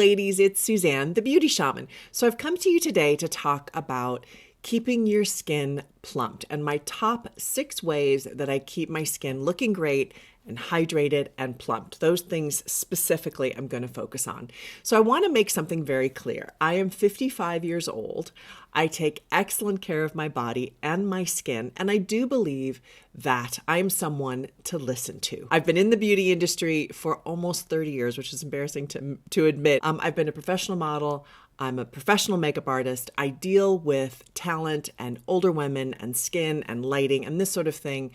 ladies, it's Suzanne, the beauty shaman. So I've come to you today to talk about keeping your skin plumped and my top 6 ways that I keep my skin looking great and hydrated and plumped. Those things specifically I'm going to focus on. So I want to make something very clear. I am 55 years old. I take excellent care of my body and my skin, and I do believe that I'm someone to listen to. I've been in the beauty industry for almost 30 years, which is embarrassing to admit. I've been a professional model. I'm a professional makeup artist. I deal with talent and older women and skin and lighting and this sort of thing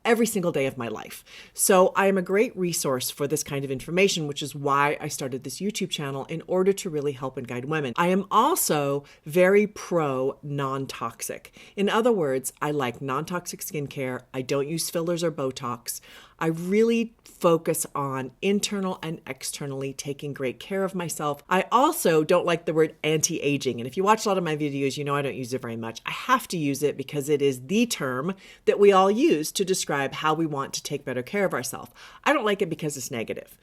every single day of my life. So I am a great resource for this kind of information, which is why I started this YouTube channel in order to really help and guide women. I am also very pro non-toxic. In other words, I like non-toxic skincare. I don't use fillers or Botox. I really focus on internal and externally taking great care of myself. I also don't like the word anti-aging. And if you watch a lot of my videos, you know I don't use it very much. I have to use it because it is the term that we all use to describe how we want to take better care of ourselves. I don't like it because it's negative.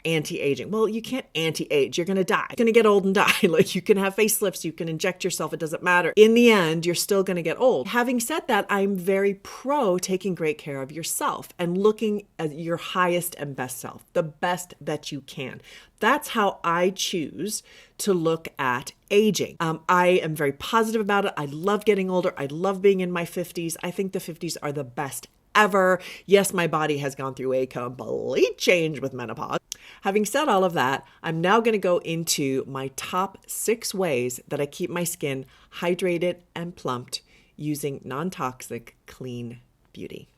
Anti-aging. Well, you can't anti-age. You're going to die. You're going to get old and die. Like you can have facelifts, you can inject yourself. It doesn't matter. In the end, you're still going to get old. Having said that, I'm very pro taking great care of yourself and looking at your highest and best self, the best that you can. That's how I choose to look at aging. I am very positive about it. I love getting older. I love being in my 50s. I think the 50s are the best ever. Yes, my body has gone through a complete change with menopause. Having said all of that, I'm now going to go into my top 6 ways that I keep my skin hydrated and plumped using non-toxic, clean beauty.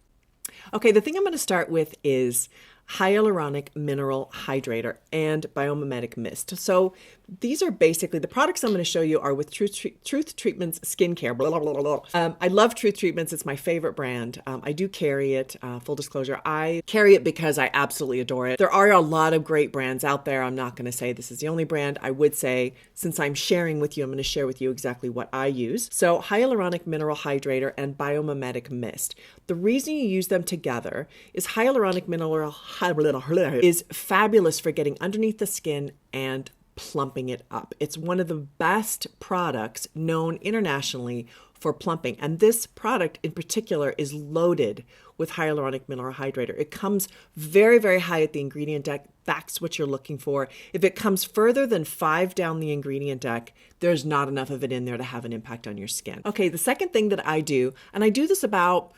Okay, the thing I'm going to start with is hyaluronic mineral hydrator and biomimetic mist. So these are basically the products I'm going to show you are with Truth Treatments skincare. Blah, blah, blah, blah. I love Truth Treatments. It's my favorite brand. I do carry it. Full disclosure, I carry it because I absolutely adore it. There are a lot of great brands out there. I'm not going to say this is the only brand. I would say, since I'm sharing with you, I'm going to share with you exactly what I use. So hyaluronic mineral hydrator and biomimetic mist. The reason you use them together is hyaluronic mineral is fabulous for getting underneath the skin and plumping it up. It's one of the best products known internationally for plumping. And this product in particular is loaded with hyaluronic mineral hydrator. It comes very, very high at the ingredient deck. That's what you're looking for. If it comes further than 5 down the ingredient deck, there's not enough of it in there to have an impact on your skin. Okay, the second thing that I do, and I do this about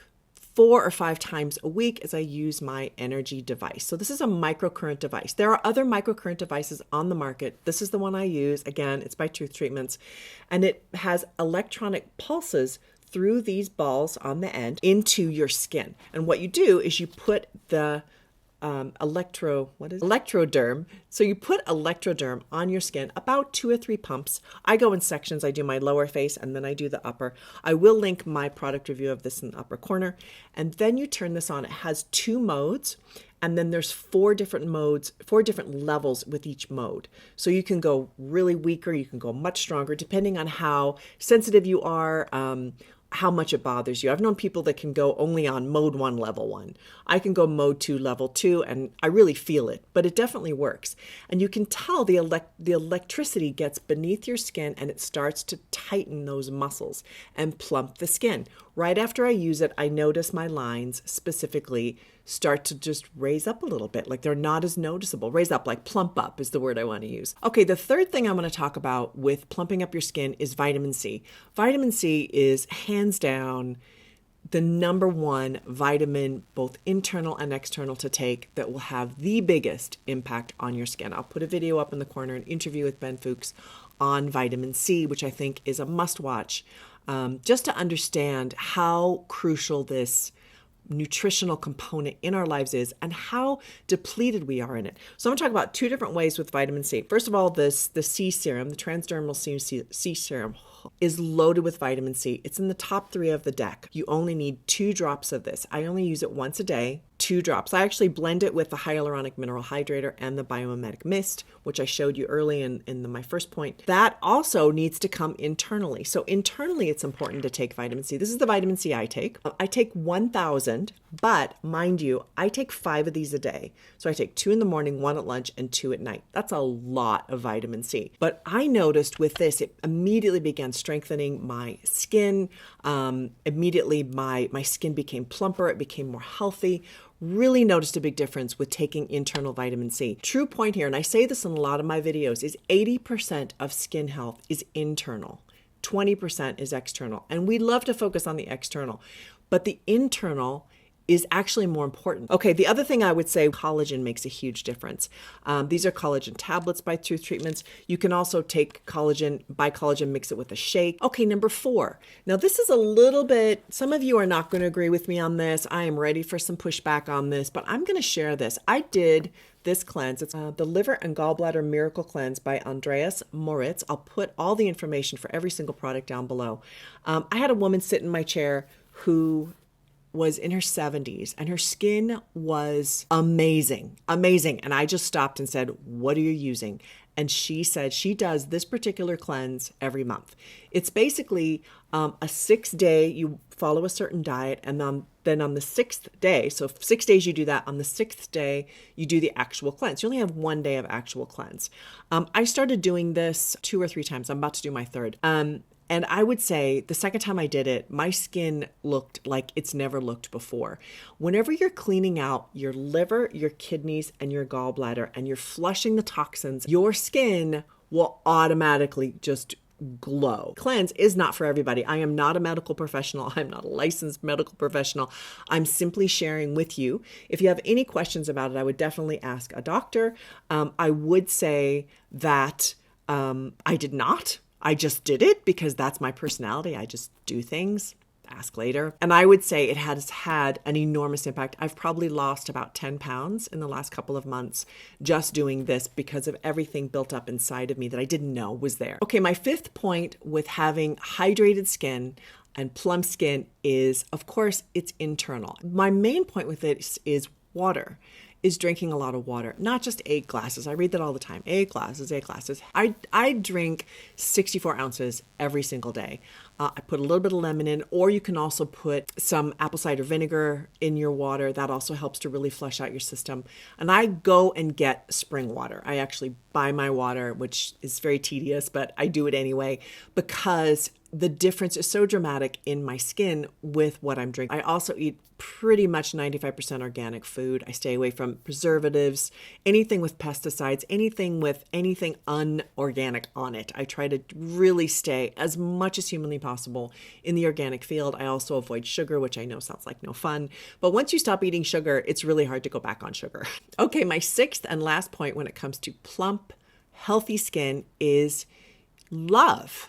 4 or 5 times a week, as I use my energy device. So this is a microcurrent device. There are other microcurrent devices on the market. This is the one I use. Again, it's by Truth Treatments, and it has electronic pulses through these balls on the end into your skin. And what you do is you put the electroderm. So you put electroderm on your skin, about 2 or 3 pumps. I go in sections. I do my lower face and then I do the upper. I will link my product review of this in the upper corner. And then you turn this on. It has 2 modes. And then there's 4 different modes, 4 different levels with each mode. So you can go really weaker. You can go much stronger, depending on how sensitive you are, how much it bothers you. I've known people that can go only on mode 1, level 1. I can go mode 2, level 2, and I really feel it, but it definitely works. And you can tell the electricity gets beneath your skin and it starts to tighten those muscles and plump the skin. Right after I use it, I notice my lines specifically start to just raise up a little bit, like they're not as noticeable. Raise up, like plump up is the word I want to use. Okay, the third thing I'm going to talk about with plumping up your skin is vitamin C. Vitamin C is hands down the number 1 vitamin, both internal and external, to take that will have the biggest impact on your skin. I'll put a video up in the corner, an interview with Ben Fuchs on vitamin C, which I think is a must-watch, just to understand how crucial this nutritional component in our lives is and how depleted we are in it. So I'm going to talk about 2 different ways with vitamin C. First of all, the C serum, the transdermal C serum. is loaded with vitamin C. It's in the top 3 of the deck. You only need 2 drops of this. I only use it once a day. 2 drops. I actually blend it with the hyaluronic mineral hydrator and the biomimetic mist, which I showed you early in my first point. That also needs to come internally. So internally, it's important to take vitamin C. This is the vitamin C I take. I take 1,000, but mind you, I take 5 of these a day. So I take 2 in the morning, 1 at lunch, and 2 at night. That's a lot of vitamin C. But I noticed with this, it immediately began strengthening my skin. Immediately, my skin became plumper. It became more healthy. Really noticed a big difference with taking internal vitamin C. True point here, and I say this in a lot of my videos, is 80% of skin health is internal. 20% is external. And we love to focus on the external, but the internal is actually more important. Okay, the other thing I would say, collagen makes a huge difference. These are collagen tablets by Truth Treatments. You can also take collagen, buy collagen, mix it with a shake. Okay, number 4. Now this is a little bit, some of you are not going to agree with me on this. I am ready for some pushback on this, but I'm going to share this. I did this cleanse. It's the Liver and Gallbladder Miracle Cleanse by Andreas Moritz. I'll put all the information for every single product down below. I had a woman sit in my chair who was in her 70s and her skin was amazing. And I just stopped and said, what are you using? And she said she does this particular cleanse every month. It's basically a 6-day, you follow a certain diet, and then on the 6th day, so 6 days you do that, on the 6th day, you do the actual cleanse. You only have 1 day of actual cleanse. I started doing this 2 or 3 times. I'm about to do my 3rd. And I would say the second time I did it, my skin looked like it's never looked before. Whenever you're cleaning out your liver, your kidneys, and your gallbladder, and you're flushing the toxins, your skin will automatically just glow. Cleanse is not for everybody. I am not a medical professional. I'm not a licensed medical professional. I'm simply sharing with you. If you have any questions about it, I would definitely ask a doctor. I would say that I did not. I just did it because that's my personality. I just do things, ask later. And I would say it has had an enormous impact. I've probably lost about 10 pounds in the last couple of months just doing this because of everything built up inside of me that I didn't know was there. Okay, my 5th point with having hydrated skin and plump skin is, of course, it's internal. My main point with it is water. Is drinking a lot of water, not just 8 glasses. I read that all the time. 8 glasses, 8 glasses. I drink 64 ounces every single day. I put a little bit of lemon in, or you can also put some apple cider vinegar in your water. That also helps to really flush out your system. And I go and get spring water. I actually buy my water, which is very tedious, but I do it anyway because the difference is so dramatic in my skin with what I'm drinking. I also eat pretty much 95% organic food. I stay away from preservatives, anything with pesticides, anything with anything unorganic on it. I try to really stay as much as humanly possible in the organic field. I also avoid sugar, which I know sounds like no fun, but once you stop eating sugar, it's really hard to go back on sugar. Okay, my 6th and last point when it comes to plump, healthy skin is love.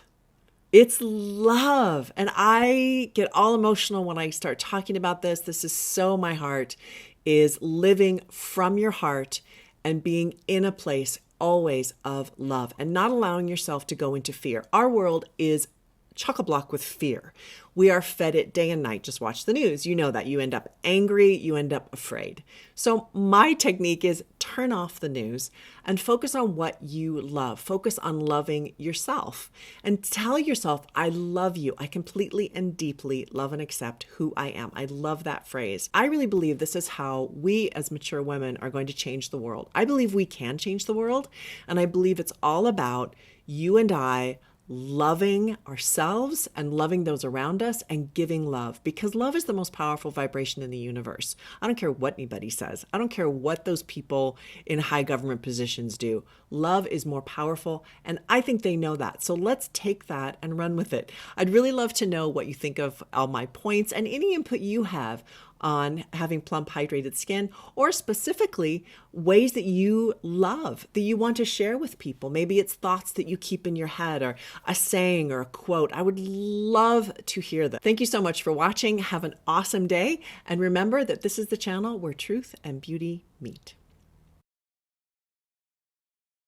It's love. And I get all emotional when I start talking about this. This is so my heart, is living from your heart and being in a place always of love and not allowing yourself to go into fear. Our world is chock-a-block with fear. We are fed it day and night. Just watch the news. You know that. You end up angry. You end up afraid. So my technique is turn off the news and focus on what you love. Focus on loving yourself and tell yourself, I love you. I completely and deeply love and accept who I am. I love that phrase. I really believe this is how we as mature women are going to change the world. I believe we can change the world. And I believe it's all about you and I loving ourselves and loving those around us and giving love, because love is the most powerful vibration in the universe. I don't care what anybody says. I don't care what those people in high government positions do. Love is more powerful, and I think they know that. So let's take that and run with it. I'd really love to know what you think of all my points and any input you have on having plump, hydrated skin, or specifically ways that you love, that you want to share with people. Maybe it's thoughts that you keep in your head or a saying or a quote. I would love to hear that. Thank you so much for watching. Have an awesome day. And remember that this is the channel where truth and beauty meet.